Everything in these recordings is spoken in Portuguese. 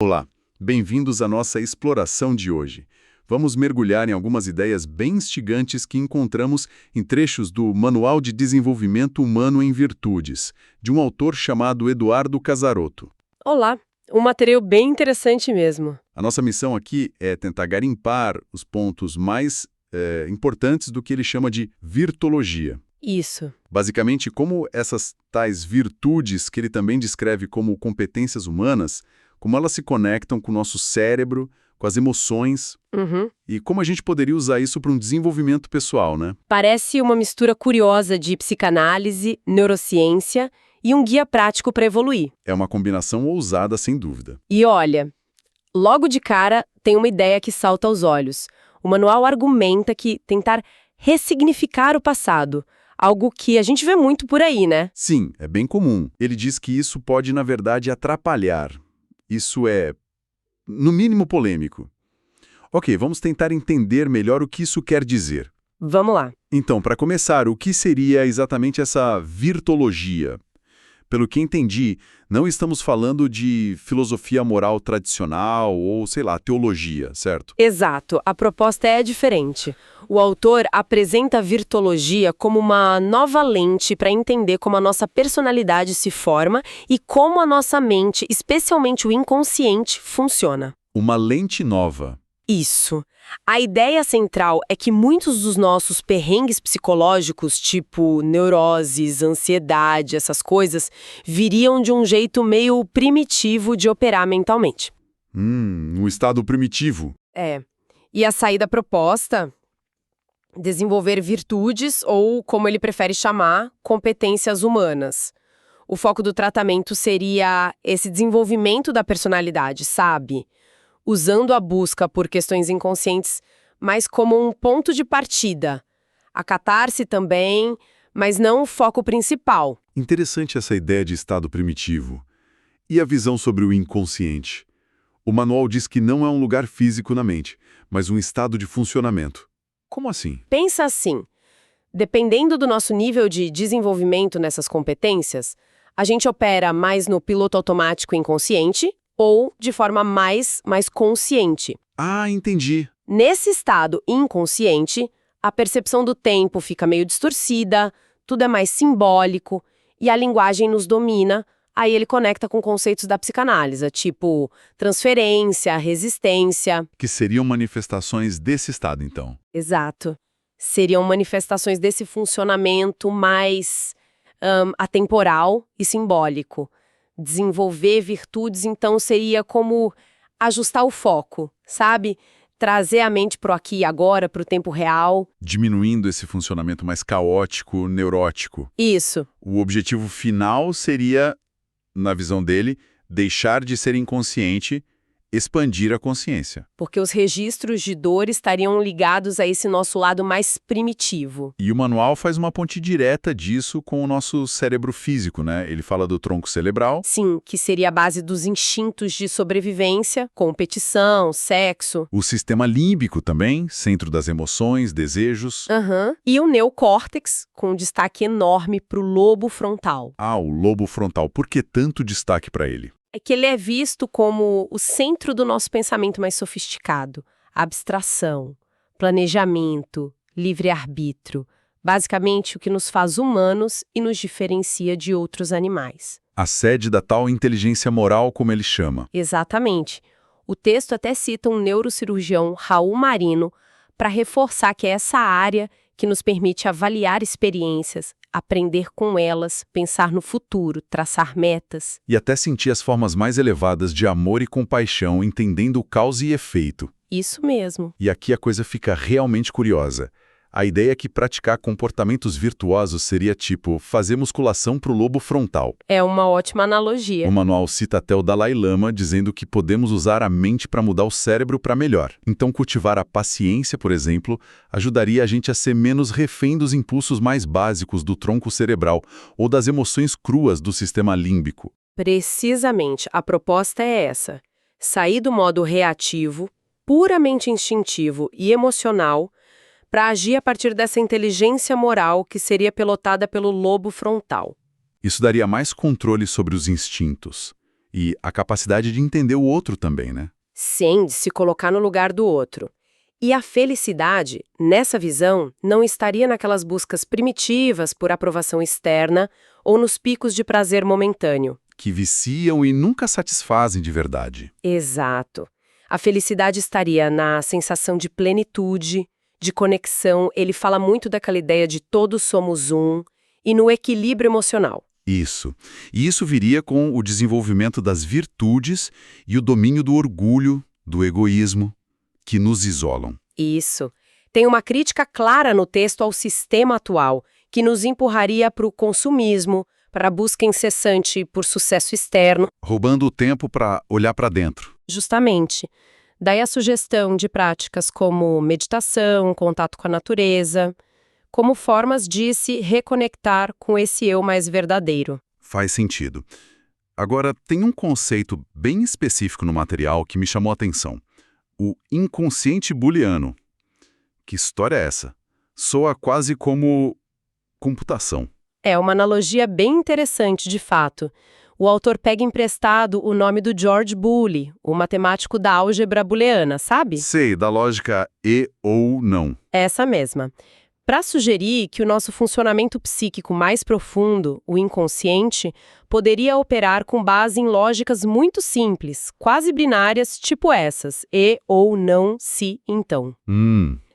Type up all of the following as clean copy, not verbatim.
Olá, bem-vindos à nossa exploração de hoje. Vamos mergulhar em algumas ideias bem instigantes que encontramos em trechos do Manual de Desenvolvimento Humano em Virtudes, de um autor chamado Eduardo Casarotto. Olá, um material bem interessante mesmo. A nossa missão aqui é tentar garimpar os pontos mais importantes do que ele chama de virtologia. Isso. Basicamente, como essas tais virtudes, que ele também descreve como competências humanas, como elas se conectam com o nosso cérebro, com as emoções, e como a gente poderia usar isso para um desenvolvimento pessoal, né? Parece uma mistura curiosa de psicanálise, neurociência e um guia prático para evoluir. É uma combinação ousada, sem dúvida. E olha, logo de cara tem uma ideia que salta aos olhos. O manual argumenta que tentar ressignificar o passado, algo que a gente vê muito por aí, né? Sim, é bem comum. Ele diz que isso pode, na verdade, atrapalhar. Isso é, no mínimo, polêmico. Ok, vamos tentar entender melhor o que isso quer dizer. Vamos lá. Então, para começar, o que seria exatamente essa virtologia? Pelo que entendi, não estamos falando de filosofia moral tradicional ou, sei lá, teologia, certo? Exato, a proposta é diferente. O autor apresenta a virtologia como uma nova lente para entender como a nossa personalidade se forma e como a nossa mente, especialmente o inconsciente, funciona. Uma lente nova. Isso. A ideia central é que muitos dos nossos perrengues psicológicos, tipo neuroses, ansiedade, essas coisas, viriam de um jeito meio primitivo de operar mentalmente. Um estado primitivo. É. E a saída proposta? Desenvolver virtudes ou, como ele prefere chamar, competências humanas. O foco do tratamento seria esse desenvolvimento da personalidade, sabe? Usando a busca por questões inconscientes, mas como um ponto de partida. A catarse também, mas não o foco principal. Interessante essa ideia de estado primitivo. E a visão sobre o inconsciente? O manual diz que não é um lugar físico na mente, mas um estado de funcionamento. Como assim? Pensa assim, dependendo do nosso nível de desenvolvimento nessas competências, a gente opera mais no piloto automático inconsciente ou de forma mais consciente. Ah, entendi. Nesse estado inconsciente, a percepção do tempo fica meio distorcida, tudo é mais simbólico e a linguagem nos domina. Aí ele conecta com conceitos da psicanálise, tipo transferência, resistência. Que seriam manifestações desse estado, então. Exato. Seriam manifestações desse funcionamento mais atemporal e simbólico. Desenvolver virtudes, então, seria como ajustar o foco, sabe? Trazer a mente pro aqui e agora, pro tempo real. Diminuindo esse funcionamento mais caótico, neurótico. Isso. O objetivo final seria, na visão dele, deixar de ser inconsciente, expandir a consciência. Porque os registros de dor estariam ligados a esse nosso lado mais primitivo. E o manual faz uma ponte direta disso com o nosso cérebro físico, né? Ele fala do tronco cerebral. Sim, que seria a base dos instintos de sobrevivência, competição, sexo. O sistema límbico também, centro das emoções, desejos. E o neocórtex, com um destaque enorme para o lobo frontal. Ah, o lobo frontal. Por que tanto destaque para ele? É que ele é visto como o centro do nosso pensamento mais sofisticado. Abstração, planejamento, livre-arbítrio. Basicamente, o que nos faz humanos e nos diferencia de outros animais. A sede da tal inteligência moral, como ele chama. Exatamente. O texto até cita um neurocirurgião, Raul Marino, para reforçar que é essa área que nos permite avaliar experiências, aprender com elas, pensar no futuro, traçar metas. E até sentir as formas mais elevadas de amor e compaixão, entendendo causa e efeito. Isso mesmo. E aqui a coisa fica realmente curiosa. A ideia é que praticar comportamentos virtuosos seria tipo fazer musculação para o lobo frontal. É uma ótima analogia. O manual cita até o Dalai Lama dizendo que podemos usar a mente para mudar o cérebro para melhor. Então cultivar a paciência, por exemplo, ajudaria a gente a ser menos refém dos impulsos mais básicos do tronco cerebral ou das emoções cruas do sistema límbico. Precisamente, a proposta é essa. Sair do modo reativo, puramente instintivo e emocional, para agir a partir dessa inteligência moral que seria pilotada pelo lobo frontal. Isso daria mais controle sobre os instintos. E a capacidade de entender o outro também, né? Sem de se colocar no lugar do outro. E a felicidade, nessa visão, não estaria naquelas buscas primitivas por aprovação externa ou nos picos de prazer momentâneo. Que viciam e nunca satisfazem de verdade. Exato. A felicidade estaria na sensação de plenitude, de conexão. Ele fala muito daquela ideia de todos somos um, e no equilíbrio emocional. Isso. E isso viria com o desenvolvimento das virtudes e o domínio do orgulho, do egoísmo, que nos isolam. Isso. Tem uma crítica clara no texto ao sistema atual, que nos empurraria para o consumismo, para a busca incessante por sucesso externo. Roubando o tempo para olhar para dentro. Justamente. Daí a sugestão de práticas como meditação, contato com a natureza, como formas de se reconectar com esse eu mais verdadeiro. Faz sentido. Agora, tem um conceito bem específico no material que me chamou a atenção. O inconsciente booleano. Que história é essa? Soa quase como computação. É uma analogia bem interessante, de fato. O autor pega emprestado o nome do George Boole, o matemático da álgebra booleana, sabe? Sei, da lógica e ou não. Essa mesma. Para sugerir que o nosso funcionamento psíquico mais profundo, o inconsciente, poderia operar com base em lógicas muito simples, quase binárias, tipo essas, e, ou, não, se, então.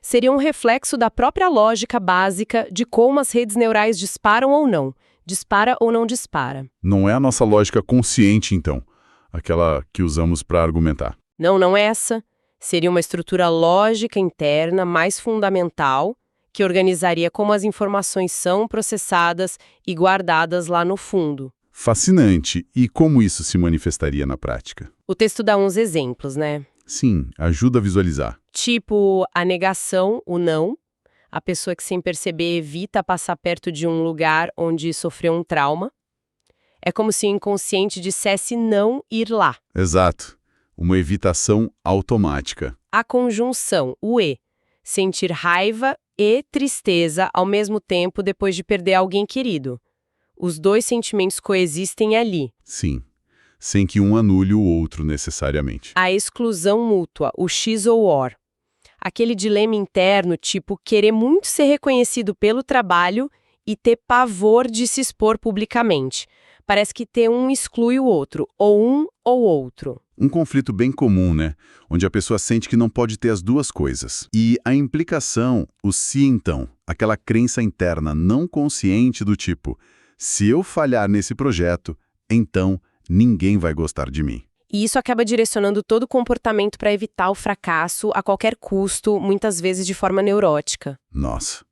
Seria um reflexo da própria lógica básica de como as redes neurais disparam ou não dispara. Não é a nossa lógica consciente, então, aquela que usamos para argumentar. Não essa. Seria uma estrutura lógica interna mais fundamental, que organizaria como as informações são processadas e guardadas lá no fundo. Fascinante. E como isso se manifestaria na prática? O texto dá uns exemplos, né? Sim, ajuda a visualizar. Tipo a negação, o não. A pessoa que sem perceber evita passar perto de um lugar onde sofreu um trauma. É como se o inconsciente dissesse não ir lá. Exato. Uma evitação automática. A conjunção, o e. Sentir raiva e tristeza ao mesmo tempo depois de perder alguém querido. Os dois sentimentos coexistem ali. Sim, sem que um anule o outro necessariamente. A exclusão mútua, o X ou OR. Aquele dilema interno, tipo querer muito ser reconhecido pelo trabalho e ter pavor de se expor publicamente. Parece que ter um exclui o outro, ou um ou outro. Um conflito bem comum, né? Onde a pessoa sente que não pode ter as duas coisas. E a implicação, o se então, aquela crença interna não consciente do tipo, se eu falhar nesse projeto, então ninguém vai gostar de mim. E isso acaba direcionando todo o comportamento para evitar o fracasso a qualquer custo, muitas vezes de forma neurótica. Nossa.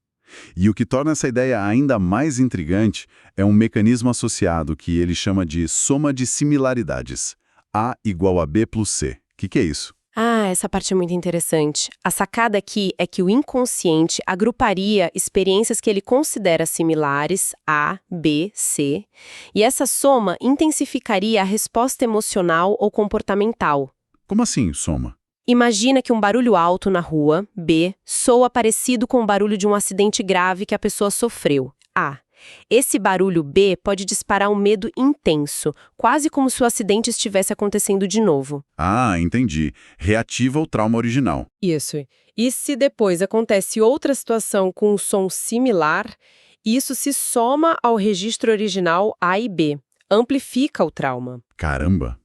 E o que torna essa ideia ainda mais intrigante é um mecanismo associado que ele chama de soma de similaridades. A igual a B plus C. O que é isso? Ah, essa parte é muito interessante. A sacada aqui é que o inconsciente agruparia experiências que ele considera similares, A, B, C, e essa soma intensificaria a resposta emocional ou comportamental. Como assim, soma? Imagina que um barulho alto na rua, B, soa parecido com o barulho de um acidente grave que a pessoa sofreu, A. Esse barulho B pode disparar um medo intenso, quase como se o acidente estivesse acontecendo de novo. Ah, entendi. Reativa o trauma original. Isso. E se depois acontece outra situação com um som similar, isso se soma ao registro original A e B, amplifica o trauma. Caramba!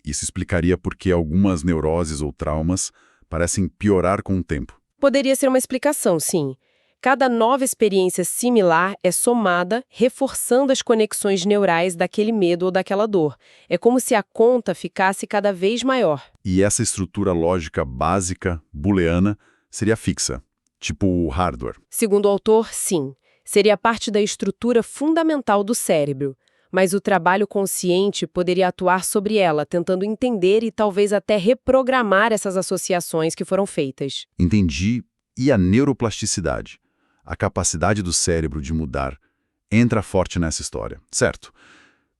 Isso explicaria por que algumas neuroses ou traumas parecem piorar com o tempo. Poderia ser uma explicação, sim. Cada nova experiência similar é somada, reforçando as conexões neurais daquele medo ou daquela dor. É como se a conta ficasse cada vez maior. E essa estrutura lógica básica, booleana, seria fixa, tipo o hardware. Segundo o autor, sim. Seria parte da estrutura fundamental do cérebro. Mas o trabalho consciente poderia atuar sobre ela, tentando entender e talvez até reprogramar essas associações que foram feitas. Entendi. E a neuroplasticidade? A capacidade do cérebro de mudar entra forte nessa história, certo?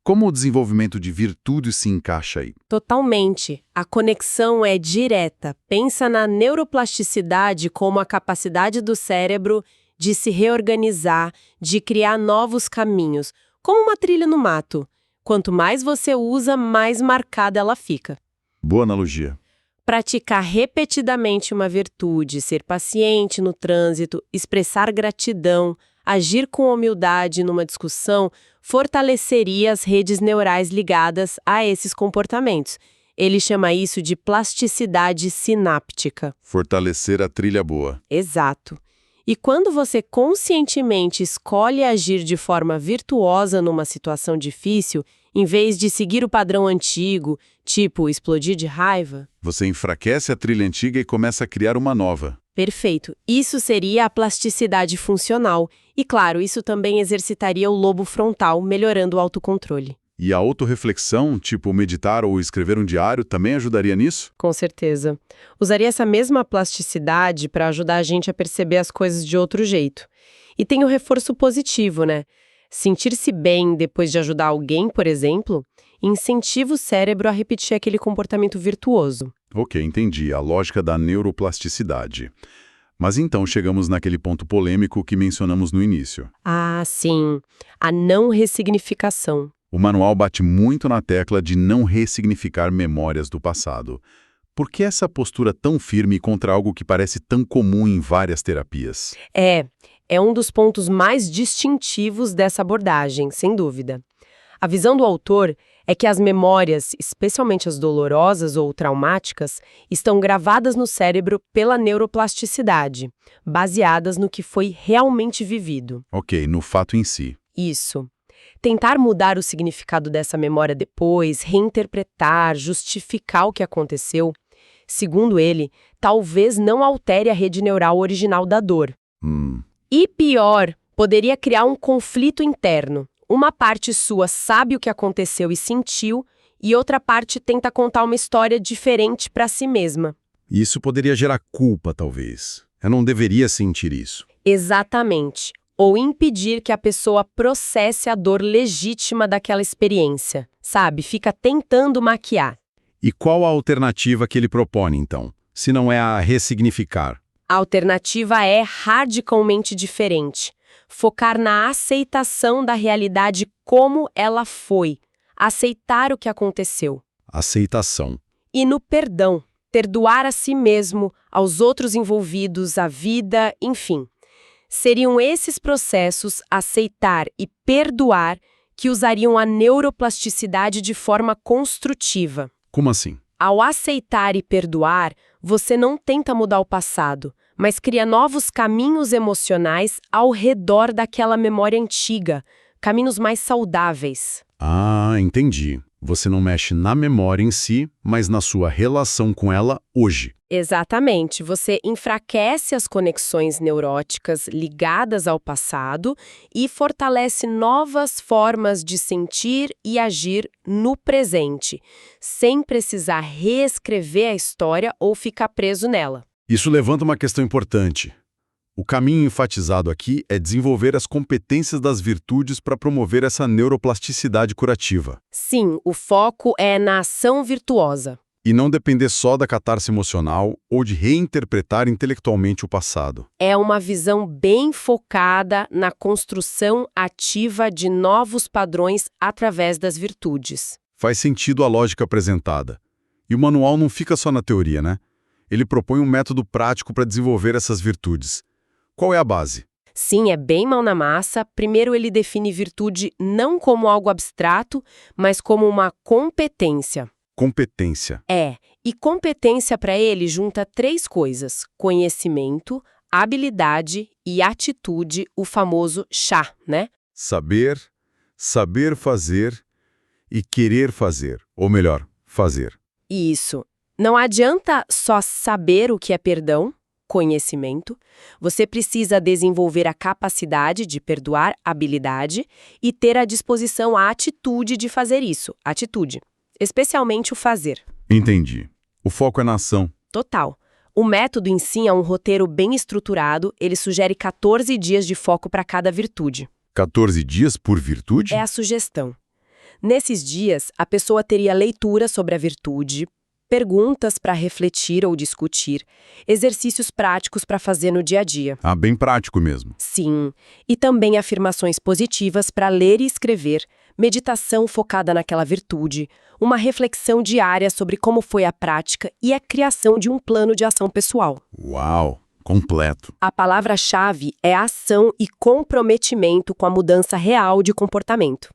Como o desenvolvimento de virtudes se encaixa aí? Totalmente. A conexão é direta. Pensa na neuroplasticidade como a capacidade do cérebro de se reorganizar, de criar novos caminhos, como uma trilha no mato. Quanto mais você usa, mais marcada ela fica. Boa analogia. Praticar repetidamente uma virtude, ser paciente no trânsito, expressar gratidão, agir com humildade numa discussão, fortaleceria as redes neurais ligadas a esses comportamentos. Ele chama isso de plasticidade sináptica. Fortalecer a trilha boa. Exato. E quando você conscientemente escolhe agir de forma virtuosa numa situação difícil, em vez de seguir o padrão antigo, tipo explodir de raiva... Você enfraquece a trilha antiga e começa a criar uma nova. Perfeito. Isso seria a plasticidade funcional. E, claro, isso também exercitaria o lobo frontal, melhorando o autocontrole. E a autorreflexão, tipo meditar ou escrever um diário, também ajudaria nisso? Com certeza. Usaria essa mesma plasticidade para ajudar a gente a perceber as coisas de outro jeito. E tem o reforço positivo, né? Sentir-se bem depois de ajudar alguém, por exemplo, incentiva o cérebro a repetir aquele comportamento virtuoso. Ok, entendi. A lógica da neuroplasticidade. Mas então chegamos naquele ponto polêmico que mencionamos no início. Ah, sim. A não ressignificação. O manual bate muito na tecla de não ressignificar memórias do passado. Por que essa postura tão firme contra algo que parece tão comum em várias terapias? É um dos pontos mais distintivos dessa abordagem, sem dúvida. A visão do autor é que as memórias, especialmente as dolorosas ou traumáticas, estão gravadas no cérebro pela neuroplasticidade, baseadas no que foi realmente vivido. Ok, no fato em si. Isso. Tentar mudar o significado dessa memória depois, reinterpretar, justificar o que aconteceu, segundo ele, talvez não altere a rede neural original da dor. E pior, poderia criar um conflito interno. Uma parte sua sabe o que aconteceu e sentiu, e outra parte tenta contar uma história diferente para si mesma. Isso poderia gerar culpa, talvez. Eu não deveria sentir isso. Exatamente. Ou impedir que a pessoa processe a dor legítima daquela experiência. Sabe? Fica tentando maquiar. E qual a alternativa que ele propõe, então? Se não é a ressignificar? A alternativa é radicalmente diferente. Focar na aceitação da realidade como ela foi. Aceitar o que aconteceu. Aceitação. E no perdão. Perdoar a si mesmo, aos outros envolvidos, a vida, enfim. Seriam esses processos, aceitar e perdoar, que usariam a neuroplasticidade de forma construtiva. Como assim? Ao aceitar e perdoar, você não tenta mudar o passado, mas cria novos caminhos emocionais ao redor daquela memória antiga, caminhos mais saudáveis. Ah, entendi. Você não mexe na memória em si, mas na sua relação com ela hoje. Exatamente. Você enfraquece as conexões neuróticas ligadas ao passado e fortalece novas formas de sentir e agir no presente, sem precisar reescrever a história ou ficar preso nela. Isso levanta uma questão importante. O caminho enfatizado aqui é desenvolver as competências das virtudes para promover essa neuroplasticidade curativa. Sim, o foco é na ação virtuosa. E não depender só da catarse emocional ou de reinterpretar intelectualmente o passado. É uma visão bem focada na construção ativa de novos padrões através das virtudes. Faz sentido a lógica apresentada. E o manual não fica só na teoria, né? Ele propõe um método prático para desenvolver essas virtudes. Qual é a base? Sim, é bem mão na massa. Primeiro, ele define virtude não como algo abstrato, mas como uma competência. Competência. E competência para ele junta 3 coisas: conhecimento, habilidade e atitude, o famoso chá, né? Saber, saber fazer e querer fazer. Ou melhor, fazer. Isso. Não adianta só saber o que é perdão, conhecimento. Você precisa desenvolver a capacidade de perdoar, habilidade, e ter à disposição a atitude de fazer isso, atitude. Especialmente o fazer. Entendi. O foco é na ação. Total. O método em si é um roteiro bem estruturado, ele sugere 14 dias de foco para cada virtude. 14 dias por virtude? É a sugestão. Nesses dias, a pessoa teria leitura sobre a virtude, perguntas para refletir ou discutir, exercícios práticos para fazer no dia a dia. Ah, bem prático mesmo. Sim, e também afirmações positivas para ler e escrever, meditação focada naquela virtude, uma reflexão diária sobre como foi a prática e a criação de um plano de ação pessoal. Uau! Completo. A palavra-chave é ação e comprometimento com a mudança real de comportamento,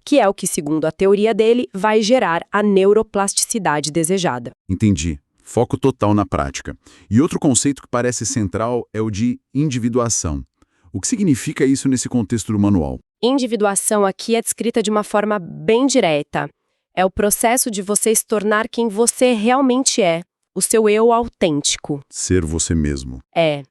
que é o que, segundo a teoria dele, vai gerar a neuroplasticidade desejada. Entendi. Foco total na prática. E outro conceito que parece central é o de individuação. O que significa isso nesse contexto do manual? Individuação aqui é descrita de uma forma bem direta. É o processo de você se tornar quem você realmente é, o seu eu autêntico. Ser você mesmo. É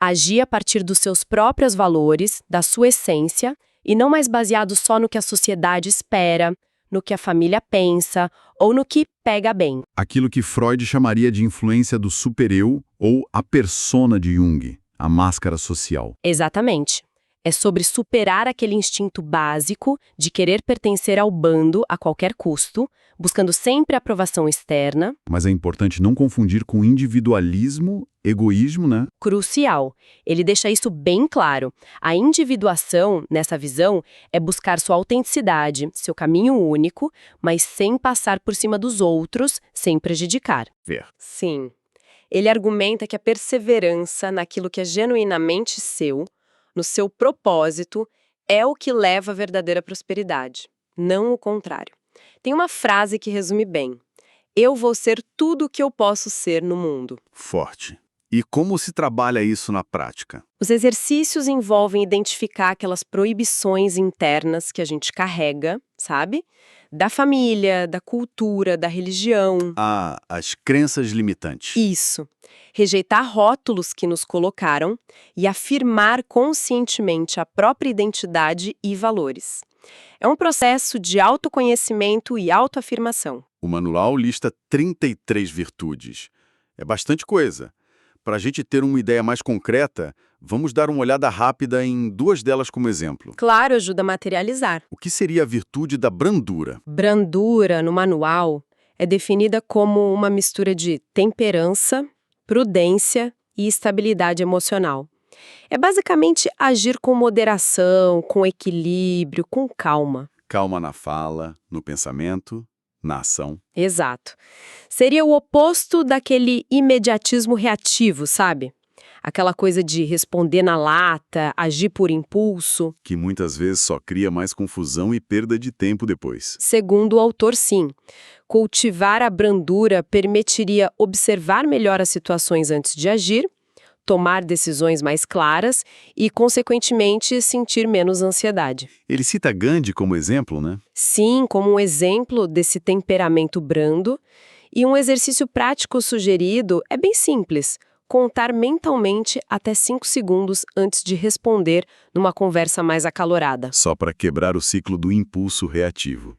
agir a partir dos seus próprios valores, da sua essência, e não mais baseado só no que a sociedade espera, no que a família pensa ou no que pega bem. Aquilo que Freud chamaria de influência do super-eu ou a persona de Jung, a máscara social. Exatamente. É sobre superar aquele instinto básico de querer pertencer ao bando a qualquer custo, buscando sempre a aprovação externa. Mas é importante não confundir com individualismo, egoísmo, né? Crucial. Ele deixa isso bem claro. A individuação, nessa visão, é buscar sua autenticidade, seu caminho único, mas sem passar por cima dos outros, sem prejudicar. Sim. Ele argumenta que a perseverança naquilo que é genuinamente seu, no seu propósito, é o que leva à verdadeira prosperidade, não o contrário. Tem uma frase que resume bem: eu vou ser tudo o que eu posso ser no mundo. Forte. E como se trabalha isso na prática? Os exercícios envolvem identificar aquelas proibições internas que a gente carrega, sabe? Da família, da cultura, da religião. Ah, as crenças limitantes. Isso. Rejeitar rótulos que nos colocaram e afirmar conscientemente a própria identidade e valores. É um processo de autoconhecimento e autoafirmação. O manual lista 33 virtudes. É bastante coisa. Para a gente ter uma ideia mais concreta, vamos dar uma olhada rápida em duas delas como exemplo. Claro, ajuda a materializar. O que seria a virtude da brandura? Brandura, no manual, é definida como uma mistura de temperança, prudência e estabilidade emocional. É basicamente agir com moderação, com equilíbrio, com calma. Calma na fala, no pensamento, na ação. Exato. Seria o oposto daquele imediatismo reativo, sabe? Aquela coisa de responder na lata, agir por impulso. Que muitas vezes só cria mais confusão e perda de tempo depois. Segundo o autor, sim. Cultivar a brandura permitiria observar melhor as situações antes de agir, tomar decisões mais claras e, consequentemente, sentir menos ansiedade. Ele cita Gandhi como exemplo, né? Sim, como um exemplo desse temperamento brando. E um exercício prático sugerido é bem simples: contar mentalmente até 5 segundos antes de responder numa conversa mais acalorada. Só para quebrar o ciclo do impulso reativo.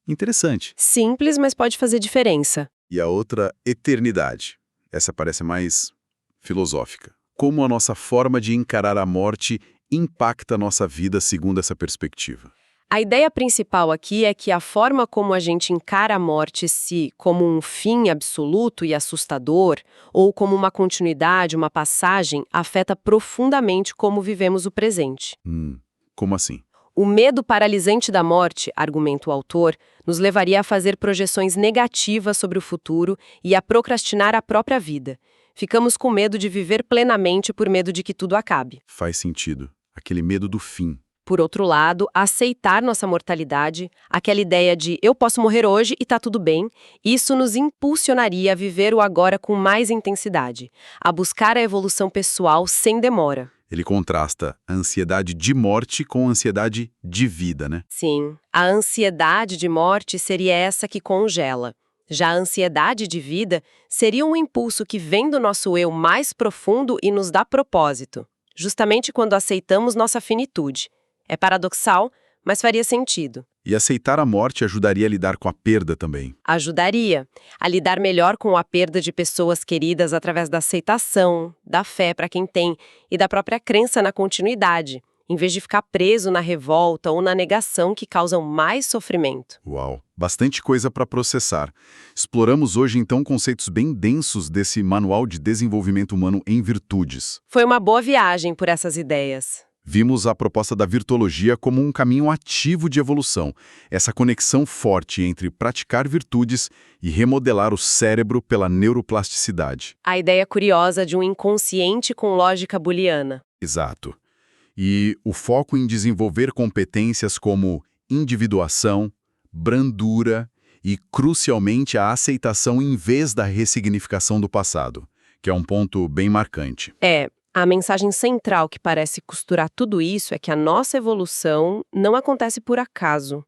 Interessante. Simples, mas pode fazer diferença. E a outra, eternidade. Essa parece mais filosófica. Como a nossa forma de encarar a morte impacta a nossa vida segundo essa perspectiva? A ideia principal aqui é que a forma como a gente encara a morte, se como um fim absoluto e assustador, ou como uma continuidade, uma passagem, afeta profundamente como vivemos o presente. Como assim? O medo paralisante da morte, argumenta o autor, nos levaria a fazer projeções negativas sobre o futuro e a procrastinar a própria vida. Ficamos com medo de viver plenamente por medo de que tudo acabe. Faz sentido. Aquele medo do fim. Por outro lado, aceitar nossa mortalidade, aquela ideia de eu posso morrer hoje e tá tudo bem, isso nos impulsionaria a viver o agora com mais intensidade, a buscar a evolução pessoal sem demora. Ele contrasta a ansiedade de morte com a ansiedade de vida, né? Sim, a ansiedade de morte seria essa que congela. Já a ansiedade de vida seria um impulso que vem do nosso eu mais profundo e nos dá propósito, justamente quando aceitamos nossa finitude. É paradoxal, mas faria sentido. E aceitar a morte ajudaria a lidar com a perda também. Ajudaria a lidar melhor com a perda de pessoas queridas através da aceitação, da fé para quem tem e da própria crença na continuidade, em vez de ficar preso na revolta ou na negação que causam mais sofrimento. Uau! Bastante coisa para processar. Exploramos hoje, então, conceitos bem densos desse Manual de Desenvolvimento Humano em Virtudes. Foi uma boa viagem por essas ideias. Vimos a proposta da virtuologia como um caminho ativo de evolução, essa conexão forte entre praticar virtudes e remodelar o cérebro pela neuroplasticidade. A ideia curiosa de um inconsciente com lógica booleana. Exato. E o foco em desenvolver competências como individuação, brandura e, crucialmente, a aceitação em vez da ressignificação do passado, que é um ponto bem marcante. A mensagem central que parece costurar tudo isso é que a nossa evolução não acontece por acaso.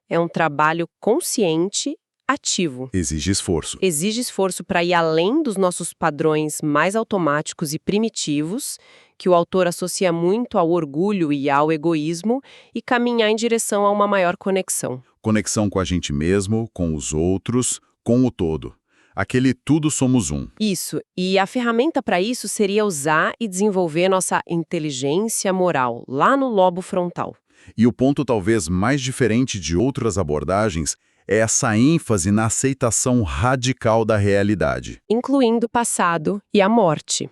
É um trabalho consciente, ativo. Exige esforço. Exige esforço para ir além dos nossos padrões mais automáticos e primitivos, que o autor associa muito ao orgulho e ao egoísmo, e caminhar em direção a uma maior conexão. Conexão com a gente mesmo, com os outros, com o todo. Aquele tudo somos um. Isso, e a ferramenta para isso seria usar e desenvolver nossa inteligência moral, lá no lobo frontal. E o ponto talvez mais diferente de outras abordagens é essa ênfase na aceitação radical da realidade. Incluindo o passado e a morte.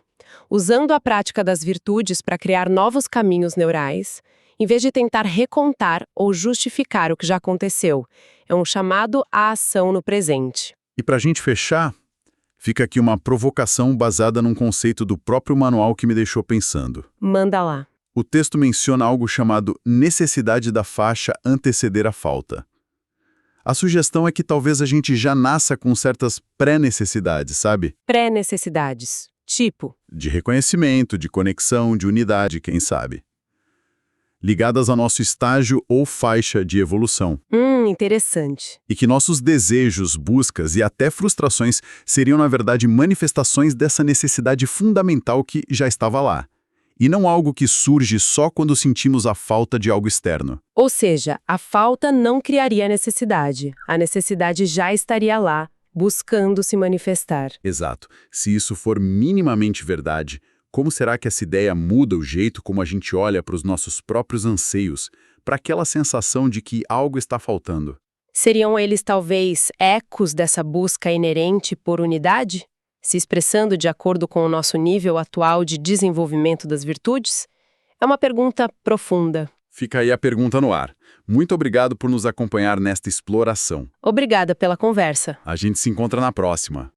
Usando a prática das virtudes para criar novos caminhos neurais, em vez de tentar recontar ou justificar o que já aconteceu. É um chamado à ação no presente. E para a gente fechar, fica aqui uma provocação baseada num conceito do próprio manual que me deixou pensando. Manda lá. O texto menciona algo chamado necessidade da faixa anteceder a falta. A sugestão é que talvez a gente já nasça com certas pré-necessidades, sabe? Pré-necessidades. Tipo? De reconhecimento, de conexão, de unidade, quem sabe. Ligadas ao nosso estágio ou faixa de evolução. Interessante. E que nossos desejos, buscas e até frustrações seriam, na verdade, manifestações dessa necessidade fundamental que já estava lá. E não algo que surge só quando sentimos a falta de algo externo. Ou seja, a falta não criaria a necessidade. A necessidade já estaria lá, buscando se manifestar. Exato. Se isso for minimamente verdade, como será que essa ideia muda o jeito como a gente olha para os nossos próprios anseios, para aquela sensação de que algo está faltando? Seriam eles talvez ecos dessa busca inerente por unidade? Se expressando de acordo com o nosso nível atual de desenvolvimento das virtudes? É uma pergunta profunda. Fica aí a pergunta no ar. Muito obrigado por nos acompanhar nesta exploração. Obrigada pela conversa. A gente se encontra na próxima.